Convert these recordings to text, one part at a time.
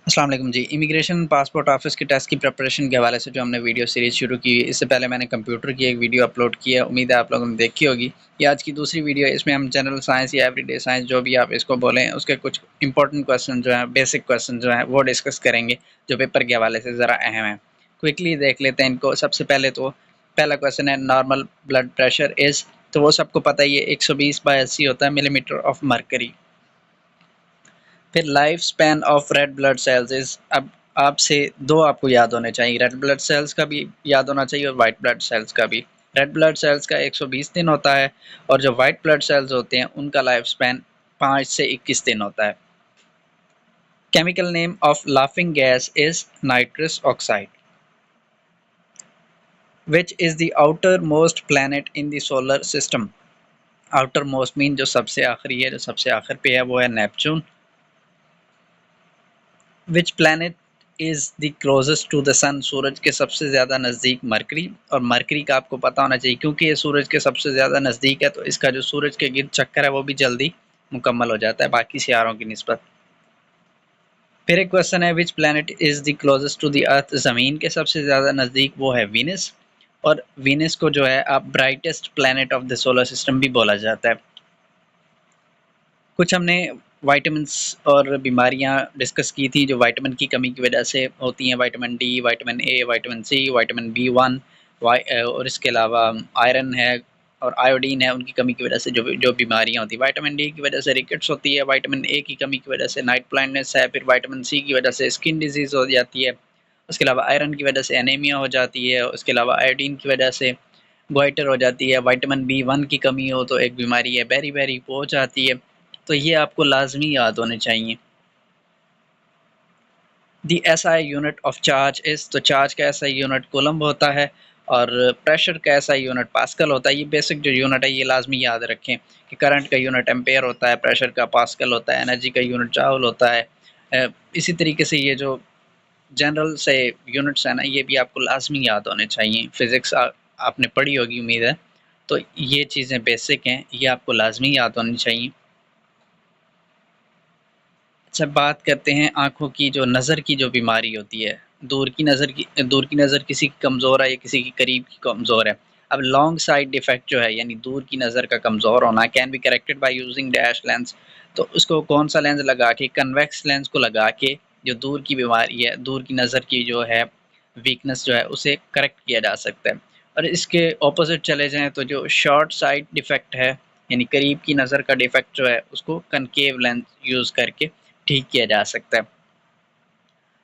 अस्सलाम वालेकुम जी। Immigration passport office के टेस्ट की प्रिपरेशन के हवाले से जो हमने वीडियो सीरीज़ शुरू की, इससे पहले मैंने कंप्यूटर की एक वीडियो अपलोड की है, उम्मीद है आप लोगों ने देखी होगी। ये आज की दूसरी वीडियो है, इसमें हम जनरल साइंस या एवरीडे साइंस जो भी आप इसको बोलें, उसके कुछ इंपॉर्टेंट क्वेश्चन जो हैं, बेसिक क्वेश्चन जो हैं, वो डिस्कस करेंगे, जो पेपर के हवाले से ज़रा अहम है। क्विकली देख लेते हैं इनको। सबसे पहले तो पहला क्वेश्चन है नॉर्मल ब्लड प्रेशर इज़, तो वो सबको पता ही है 120/80 होता है मिलीमीटर ऑफ मरकरी। फिर life span of red blood cells is, अब आपसे दो आपको याद होने चाहिए, रेड ब्लड सेल्स का भी याद होना चाहिए और वाइट ब्लड सेल्स का भी। रेड ब्लड सेल्स का 120 दिन होता है और जो वाइट ब्लड सेल्स होते हैं उनका लाइफ स्पैन 5 से 21 दिन होता है। Chemical name of laughing gas is nitrous oxide. Which is the outer most planet in the solar system. Outer most mean जो सबसे आखिरी है, जो सबसे आखिर पे है, वो है Neptune. Which planet is the closest to the sun, सूरज के सबसे ज़्यादा नज़दीक मरकरी। और मरकरी का आपको पता होना चाहिए क्योंकि ये सूरज के सबसे ज़्यादा नज़दीक है, तो इसका जो सूरज के गिर्द चक्कर है वो भी जल्दी मुकम्मल हो जाता है बाकी सियारों की निस्बत। फिर एक क्वेश्चन है which planet is the closest to the earth, ज़मीन के सबसे ज़्यादा नज़दीक वो है वीनस। और वीनस को जो है आप brightest planet of the solar system भी बोला जाता है। कुछ हमने वाइटामिन्स और बीमारियां डिस्कस की थी जो विटामिन की कमी की वजह से होती हैं, vitamin D, vitamin A, vitamin C, vitamin B1 और इसके अलावा आयरन है और आयोडीन है, उनकी कमी की वजह से जो बीमारियां होती हैं। विटामिन डी की वजह से रिकेट्स होती है, विटामिन ए की कमी की वजह से नाइट ब्लाइंडनेस है, फिर विटामिन सी की वजह से स्किन डिजीज़ हो जाती है, उसके अलावा आयरन की वजह से एनीमिया हो जाती है, उसके अलावा आयोडीन की वजह से गोइटर हो जाती है, विटामिन B1 की कमी हो तो एक बीमारी है बेरी बेरी वो हो जाती है। तो ये आपको लाजमी याद होने चाहिए। दी SI unit of charge is, तो चार्ज का SI यूनिट कूलम्ब होता है और प्रेशर का SI यूनिट पास्कल होता है। ये बेसिक जो यूनिट है ये लाजमी याद रखें कि करंट का यूनिट एम्पेयर होता है, प्रेशर का पास्कल होता है, एनर्जी का यूनिट जूल होता है। इसी तरीके से ये जो जनरल से यूनिट्स हैं ना, ये भी आपको लाजमी याद होने चाहिए। फिज़िक्स आपने पढ़ी होगी उम्मीद है, तो ये चीज़ें बेसिक हैं, ये आपको लाजमी याद होनी चाहिए। अच्छा, बात करते हैं आँखों की, जो नज़र की जो बीमारी होती है, दूर की नज़र किसी की कमज़ोर है या किसी की करीब की कमज़ोर है। अब लॉन्ग साइड डिफेक्ट जो है, यानी दूर की नज़र का कमज़ोर होना, can be corrected by using dash lens. तो उसको कौन सा लेंस लगा के, कन्वेक्स लेंस को लगा के, जो दूर की बीमारी है, दूर की नज़र की जो है वीकनेस जो है, उसे करेक्ट किया जा सकता है। और इसके ऑपोजिट चले जाएँ तो जो शॉर्ट साइड डिफेक्ट है, यानी करीब की नज़र का डिफेक्ट जो है, उसको कनकेव लेंस यूज़ करके ठीक किया जा सकता है।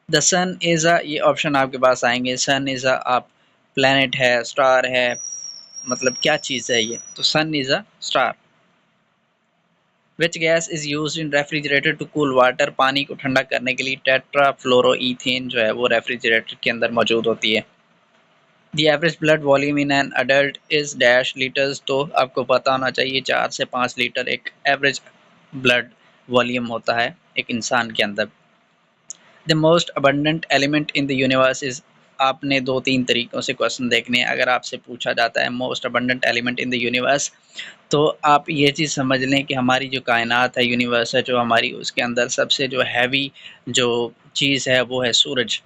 द सन इज़ अ, ये ऑप्शन आपके पास आएंगे। सन इज़ अ आप प्लैनेट है, स्टार है, मतलब क्या चीज़ है ये, तो sun is a star. Which gas is use in refrigerator to cool water, पानी को ठंडा करने के लिए टेट्रा फ्लोरोईथेन जो है वो रेफ्रिजरेटर के अंदर मौजूद होती है। The average blood volume in an adult is dash litres, तो आपको पता होना चाहिए 4 से 5 लीटर एक एवरेज ब्लड वॉल्यूम होता है एक इंसान के अंदर। The most abundant element in the universe is, आपने 2-3 तरीकों से क्वेश्चन देखने हैं। अगर आपसे पूछा जाता है most abundant element in the universe, तो आप ये चीज़ समझ लें कि हमारी जो कायनात है, यूनिवर्स है जो हमारी, उसके अंदर सबसे जो हैवी जो चीज़ है वो है सूरज।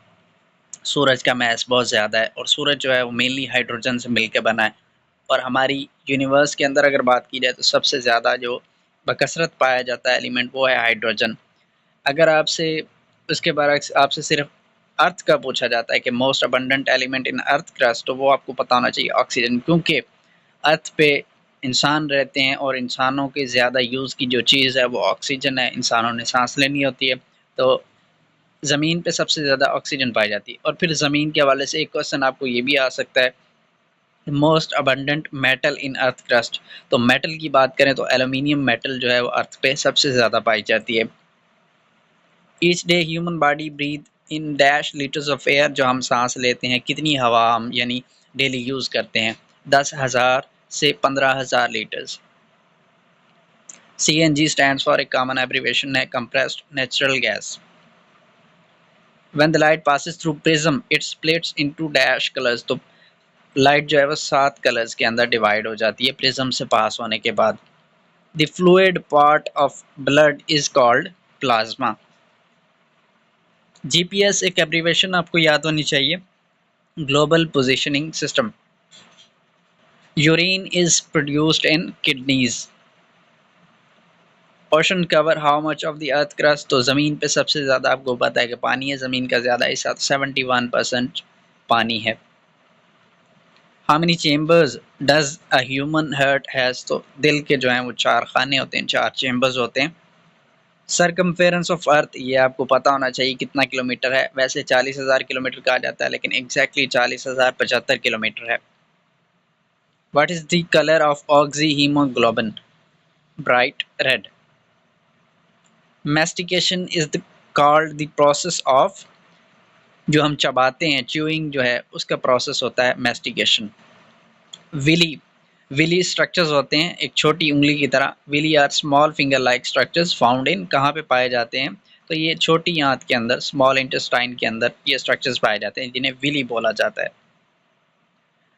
सूरज का मास बहुत ज़्यादा है और सूरज जो है वो मेनली हाइड्रोजन से मिलकर बना है। और हमारी यूनिवर्स के अंदर अगर बात की जाए तो सबसे ज़्यादा जो बकसरत पाया जाता है एलिमेंट वो है हाइड्रोजन। अगर आपसे उसके बारे आपसे सिर्फ अर्थ का पूछा जाता है कि most abundant element in earth crust, तो वो आपको पता होना चाहिए ऑक्सीजन, क्योंकि अर्थ पे इंसान रहते हैं और इंसानों के ज़्यादा यूज़ की जो चीज़ है वो ऑक्सीजन है। इंसानों ने सांस लेनी होती है, तो ज़मीन पे सबसे ज़्यादा ऑक्सीजन पाई जाती है। और फिर ज़मीन के हवाले से एक क्वेश्चन आपको ये भी आ सकता है, मोस्ट अबंडेंट मेटल इन अर्थ क्रस्ट, तो मेटल की बात करें तो एल्यूमिनियम मेटल जो है वो अर्थ पे सबसे ज़्यादा पाई जाती है। Each day human body breathe in dash litres of air, जो हम सांस लेते हैं कितनी हवा हम यानी डेली यूज़ करते हैं, 10,000 से 15,000 लीटर्स। CNG स्टैंड्स फॉर, एक कॉमन एब्रीवेशन है compressed natural gas. When the light passes through prism it splits into dash colours, तो लाइट जो है वो 7 कलर्स के अंदर डिवाइड हो जाती है प्रिज्म से पास होने के बाद। The fluid part of blood is called plasma. GPS एक एब्रीविएशन आपको याद होनी चाहिए, global positioning system. Urine is produced in kidneys. Ocean cover how much of the earth crust, तो ज़मीन पे सबसे ज़्यादा आपको पता है कि पानी है, ज़मीन का ज़्यादा हिस्सा 71% पानी है। How many chambers does a human heart has, तो दिल के जो हैं वो 4 खाने होते हैं, 4 चेम्बर्स होते हैं। सरकमफेरेंस ऑफ अर्थ, ये आपको पता होना चाहिए कितना किलोमीटर है, वैसे 40,000 किलोमीटर कहा जाता है लेकिन एग्जैक्टली 40,075 किलोमीटर है। What is the colour of oxy haemoglobin? Bright red. Mastication is the called the process of, जो हम चबाते हैं, च्यूइंग जो है उसका प्रोसेस होता है मैस्टिकेशन। विली, विली स्ट्रक्चर्स होते हैं एक छोटी उंगली की तरह। Villi are small finger like structures found in, कहाँ पे पाए जाते हैं, तो ये छोटी आंत के अंदर, स्मॉल इंटेस्टाइन के अंदर ये स्ट्रक्चर्स पाए जाते हैं जिन्हें विली बोला जाता है।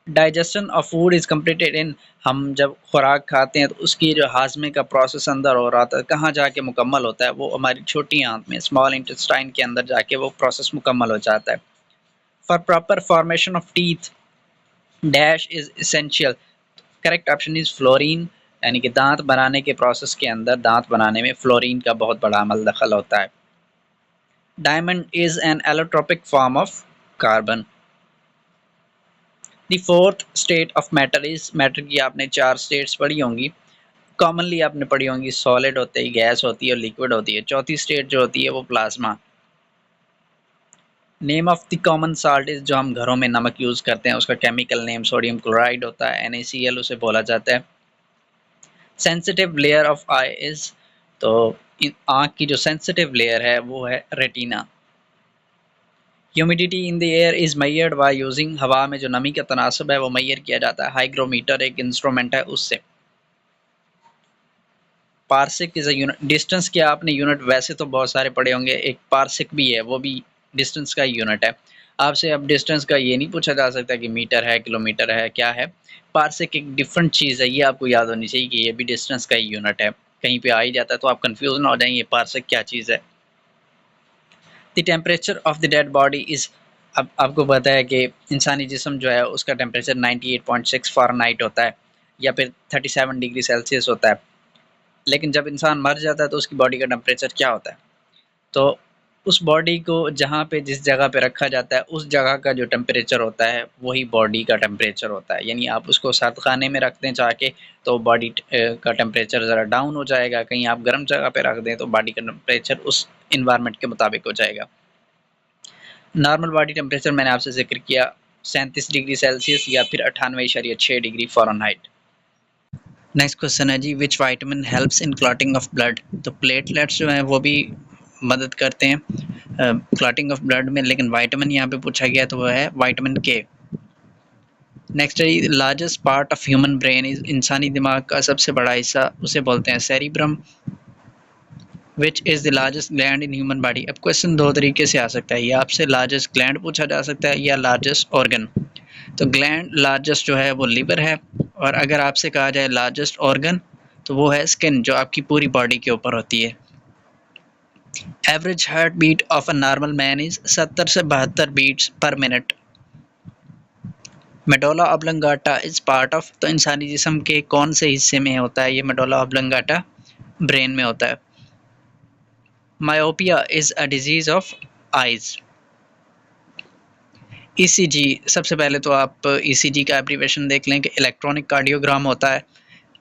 Digestion of food is completed in, हम जब खुराक खाते हैं तो उसकी जो हाजमे का प्रोसेस अंदर हो रहा था, कहाँ जाके मुकम्मल होता है, वो हमारी छोटी आंत में, स्मॉल इंटेस्टाइन के अंदर जाके वो प्रोसेस मुकम्मल हो जाता है। For proper formation of teeth dash is essential, correct option is fluorine, यानी कि दांत बनाने के प्रोसेस के अंदर, दांत बनाने में फ्लोरीन का बहुत बड़ा अमल दखल होता है। Diamond is an allotropic form of carbon. The fourth state of matter is, matter की आपने 4 स्टेट्स पढ़ी होंगी, कॉमनली आपने पढ़ी होंगी, सॉलिड होते है, गैस होती है और लिक्विड होती है। चौथी स्टेट जो होती है वो plasma. Name of the common salt is, जो हम घरों में नमक यूज करते हैं उसका केमिकल नेम सोडियम क्लोराइड होता है, NaCl उसे बोला जाता है। Sensitive layer of I is, तो आँख की जो सेंसिटिव लेयर है वो है retina. Humidity in the air is measured by using, हवा में जो नमी का तनासब है वो मेजर किया जाता है हाइग्रोमीटर, एक इंस्ट्रूमेंट है उससे। Parsec is a unit, distance के आपने यूनिट वैसे तो बहुत सारे पढ़े होंगे, एक पार्सिक भी है, वो भी डिस्टेंस का यूनिट है। आपसे अब डिस्टेंस का ये नहीं पूछा जा सकता कि मीटर है, किलोमीटर है, क्या है। पार्सिक एक डिफरेंट चीज़ है, ये आपको याद होनी चाहिए कि ये भी डिस्टेंस का ही यूनिट है। कहीं पे आ ही जाता है तो आप कंफ्यूज ना हो जाएं ये पार्सिक क्या चीज़ है। The temperature of the dead body is, अब आपको पता है कि इंसानी जिस्म जो है उसका टेम्परेचर 98.6 फ़ारेनहाइट होता है या फिर 37 डिग्री सेल्सियस होता है। लेकिन जब इंसान मर जाता है तो उसकी बॉडी का टेम्परेचर क्या होता है, तो उस बॉडी को जहाँ पे, जिस जगह पे रखा जाता है उस जगह का जो टेम्परेचर होता है वही बॉडी का टेम्परेचर होता है। यानी आप उसको सर्द खाने में रख दें चाह तो बॉडी का टेम्परेचर ज़रा डाउन हो जाएगा, कहीं आप गर्म जगह पे रख दें तो बॉडी का टेम्परेचर उस इन्वायरमेंट के मुताबिक हो जाएगा। नॉर्मल बॉडी टेम्परेचर मैंने आपसे जिक्र किया 37 डिग्री सेल्सियस या फिर 98.6 डिग्री फ़ारेनहाइट। नेक्स्ट क्वेश्चन है जी, which vitamin helps in clotting of blood, तो प्लेटलेट्स जो हैं वो भी मदद करते हैं क्लॉटिंग ऑफ ब्लड में, लेकिन वाइटामिन यहाँ पे पूछा गया तो वो है वाइटामिन के। नेक्स्ट है largest part of human brain is, इंसानी दिमाग का सबसे बड़ा हिस्सा उसे बोलते हैं cerebrum. Which is the largest gland in human body, अब क्वेश्चन दो तरीके से आ सकता है, या आपसे लार्जेस्ट ग्लैंड पूछा जा सकता है या लार्जेस्ट ऑर्गन। तो ग्लैंड लार्जेस्ट जो है वो लिवर है, और अगर आपसे कहा जाए लार्जेस्ट ऑर्गन तो वो है स्किन, जो आपकी पूरी बॉडी के ऊपर होती है। Average heart beat of a normal man is 70 से 72 beats per minute. Medulla oblongata is part of, तो इंसानी जिस्म के कौन से हिस्से में होता है ये मेडोला ऑब्लंगाटा? ब्रेन में होता है। Myopia is a disease of eyes. ECG, सबसे पहले तो आप ECG का एब्रीविएशन देख लें कि इलेक्ट्रॉनिक कार्डियोग्राम होता है।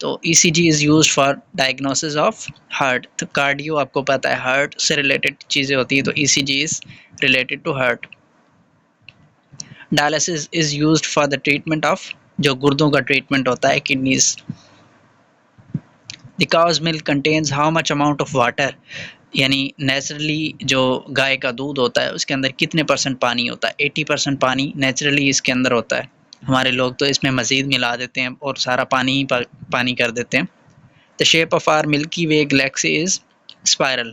तो ECG is used for diagnosis of heart, तो कार्डियो आपको पता है हार्ट से रिलेटेड चीज़ें होती है, तो ECG is related to heart. Dialysis is used for the treatment of, जो गुर्दों का ट्रीटमेंट होता है, kidneys. The cow's milk contains how much amount of water, यानी नेचुरली जो गाय का दूध होता है उसके अंदर कितने % पानी होता है? 80% पानी नेचुरली इसके अंदर होता है। हमारे लोग तो इसमें मज़ीद मिला देते हैं और सारा पानी ही पानी कर देते हैं। The shape of our milky way galaxy is spiral.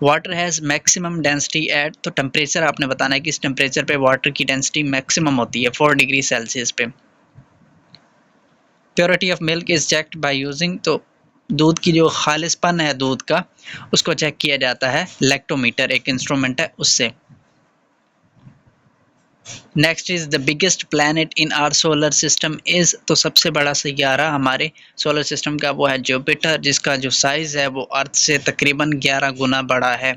Water has maximum density at, तो टेम्परेचर आपने बताना है कि इस टेम्परेचर पे वाटर की डेंसिटी मैक्सिमम होती है 4 डिग्री सेल्सियस पे। Purity of milk is checked by using, तो दूध की जो खालिसपन है दूध का, उसको चेक किया जाता है लैक्टोमीटर, एक इंस्ट्रूमेंट है उससे। Next is the biggest planet in our solar system is, तो सबसे बड़ा सैयारा हमारे सोलर सिस्टम का वो है जुपिटर, जिसका जो साइज है वो अर्थ से तकरीबन 11 गुना बड़ा है।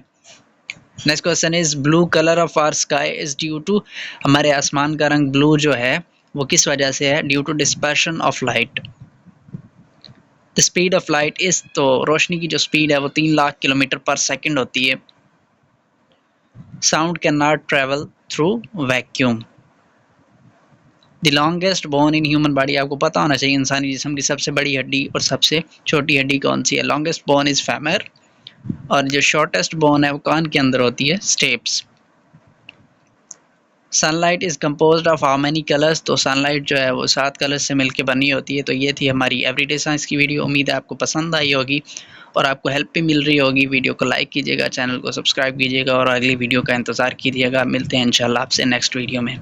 Next question is blue colour of our sky is due to, हमारे आसमान का रंग ब्लू जो है वो किस वजह से है? Due to dispersion of light. The speed of light is, तो रोशनी की जो स्पीड है वो 3 लाख किलोमीटर पर सेकंड होती है। Sound can not travel through vacuum. The longest bone in human body, आपको पता होना चाहिए इंसानी जिस्म की सबसे बड़ी हड्डी और सबसे छोटी हड्डी कौन सी है? लॉन्गेस्ट बोन इज फेमर, और जो शॉर्टेस्ट बोन है वो कान के अंदर होती है, steps. Sunlight is composed of how many colours, तो सनलाइट जो है वो 7 कलर्स से मिलकर बनी होती है। तो ये थी हमारी एवरीडे साइंस की वीडियो, उम्मीद है आपको पसंद आई होगी और आपको हेल्प भी मिल रही होगी। वीडियो को लाइक कीजिएगा, चैनल को सब्सक्राइब कीजिएगा और अगली वीडियो का इंतज़ार कीजिएगा। मिलते हैं इंशाल्लाह आपसे नेक्स्ट वीडियो में।